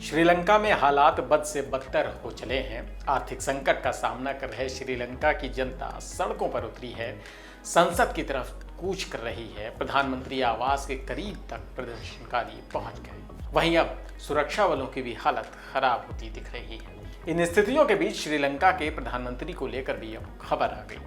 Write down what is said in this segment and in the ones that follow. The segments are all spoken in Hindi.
श्रीलंका में हालात बद से बदतर हो चले हैं। आर्थिक संकट का सामना कर रहे श्रीलंका की जनता सड़कों पर उतरी है, संसद की तरफ कूच कर रही है। प्रधानमंत्री आवास के करीब तक प्रदर्शनकारी पहुंच गए। वहीं अब सुरक्षा बलों की भी हालत खराब होती दिख रही है। इन स्थितियों के बीच श्रीलंका के प्रधानमंत्री को लेकर भी अब खबर आ गई।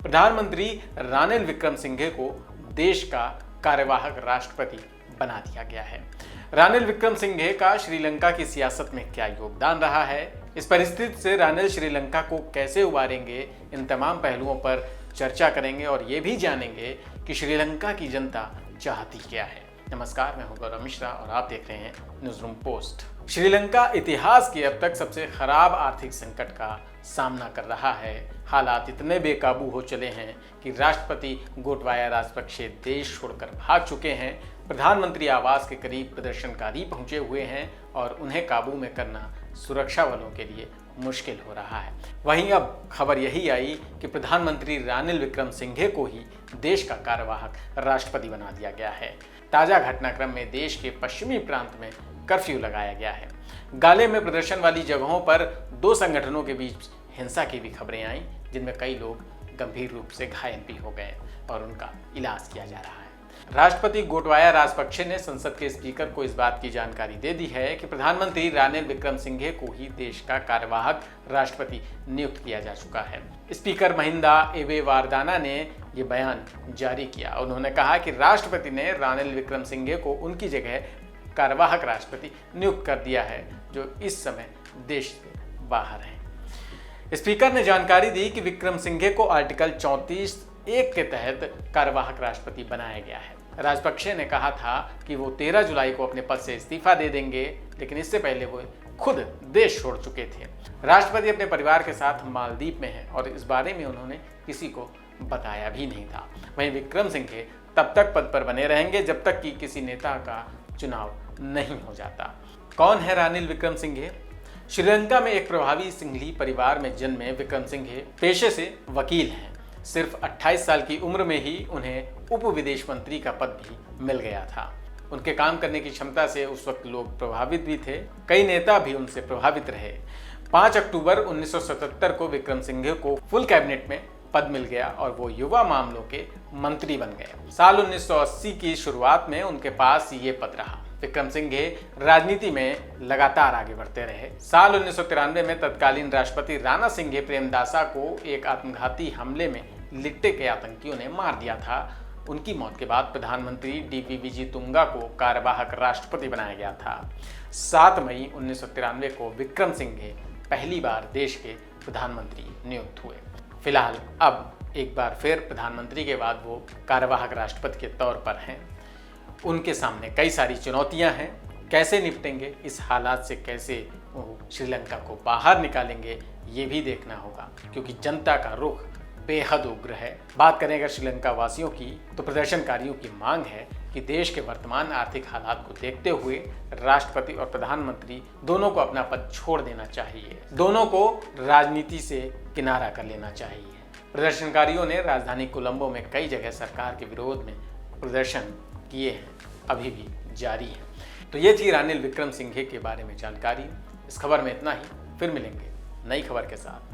प्रधानमंत्री रानिल विक्रमसिंघे को देश का कार्यवाहक राष्ट्रपति बना दिया गया है। रानिल विक्रमसिंघे का श्रीलंका की सियासत में क्या योगदान रहा है, इस परिस्थिति से रानिल श्रीलंका को कैसे उबारेंगे, इन तमाम पहलुओं पर चर्चा करेंगे और ये भी जानेंगे कि श्रीलंका की जनता चाहती क्या है। नमस्कार, मैं हूं गौरव मिश्रा और आप देख रहे हैं न्यूज रूम पोस्ट। श्रीलंका इतिहास के अब तक सबसे खराब आर्थिक संकट का सामना कर रहा है। हालात इतने बेकाबू हो चले हैं कि राष्ट्रपति गोटबाया राजपक्षे देश छोड़कर भाग चुके हैं। प्रधानमंत्री आवास के करीब प्रदर्शनकारी पहुंचे हुए हैं और उन्हें काबू में करना सुरक्षा बलों के लिए मुश्किल हो रहा है। वहीं अब खबर यही आई कि प्रधानमंत्री रानिल विक्रमसिंघे को ही देश का कार्यवाहक राष्ट्रपति बना दिया गया है। ताजा घटनाक्रम में देश के पश्चिमी प्रांत में कर्फ्यू लगाया गया है। गाले में प्रदर्शन वाली जगहों पर दो संगठनों के बीच हिंसा की भी खबरें आईं, जिनमें कई लोग गंभीर रूप से घायल भी हो गए और उनका इलाज किया जा रहा है। राष्ट्रपति गोटबाया राजपक्षे ने संसद के स्पीकर को इस बात की जानकारी दे दी है कि प्रधानमंत्री रानिल विक्रमसिंघे को ही देश का कार्यवाहक राष्ट्रपति नियुक्त किया जा चुका है। स्पीकर महिंदा एबेवारदाना ने ये बयान जारी किया। उन्होंने कहा कि राष्ट्रपति ने रानिल विक्रमसिंघे को उनकी जगह कार्यवाहक राष्ट्रपति नियुक्त कर दिया है, जो इस समय देश से बाहर हैं। स्पीकर ने जानकारी दी कि विक्रमसिंघे को आर्टिकल 34(1) के तहत कार्यवाहक राष्ट्रपति बनाया गया है। राजपक्षे ने कहा था कि वो 13 जुलाई को अपने पद से इस्तीफा दे देंगे, लेकिन इससे पहले वो खुद देश छोड़ चुके थे। राष्ट्रपति अपने परिवार के साथ मालदीव में हैं और इस बारे में उन्होंने किसी को बताया भी नहीं था। वहीं विक्रमसिंघे तब तक पद पर बने रहेंगे जब तक कि किसी नेता का चुनाव नहीं हो जाता। कौन है रानिल विक्रमसिंघे? श्रीलंका में एक प्रभावी सिंघली परिवार में जन्मे विक्रमसिंघे पेशे से वकील हैं। सिर्फ 28 साल की उम्र में ही उन्हें उप विदेश मंत्री का पद भी मिल गया था। उनके काम करने की क्षमता से उस वक्त लोग प्रभावित भी थे। कई नेता भी उनसे प्रभावित रहे। 5 अक्टूबर 1977 को विक्रमसिंघे को फुल कैबिनेट में पद मिल गया और वो युवा मामलों के मंत्री बन गए। साल 1980 की शुरुआत में उनके पास ये पद रहा। विक्रमसिंघे राजनीति में लगातार आगे बढ़ते रहे। साल 1993 में तत्कालीन राष्ट्रपति राणा सिंघे प्रेमदासा को एक आत्मघाती हमले में लिट्टे के आतंकियों ने मार दिया था। उनकी मौत के बाद प्रधानमंत्री डीपी विजयतुंगा को कार्यवाहक राष्ट्रपति बनाया गया था। 7 मई 1993 को विक्रमसिंघे पहली बार देश के प्रधानमंत्री नियुक्त हुए। फिलहाल अब एक बार फिर प्रधानमंत्री के बाद वो कार्यवाहक राष्ट्रपति के तौर पर हैं। उनके सामने कई सारी चुनौतियां हैं। कैसे निपटेंगे इस हालात से, कैसे वो श्रीलंका को बाहर निकालेंगे, ये भी देखना होगा, क्योंकि जनता का रुख बेहद उग्र है। बात करें अगर श्रीलंका वासियों की, तो प्रदर्शनकारियों की मांग है कि देश के वर्तमान आर्थिक हालात को देखते हुए राष्ट्रपति और प्रधानमंत्री दोनों को अपना पद छोड़ देना चाहिए। दोनों को राजनीति से किनारा कर लेना चाहिए। प्रदर्शनकारियों ने राजधानी कोलंबो में कई जगह सरकार के विरोध में प्रदर्शन किए हैं, अभी भी जारी है। तो ये थी रानिल विक्रमसिंघे के बारे में जानकारी। इस खबर में इतना ही। फिर मिलेंगे नई खबर के साथ।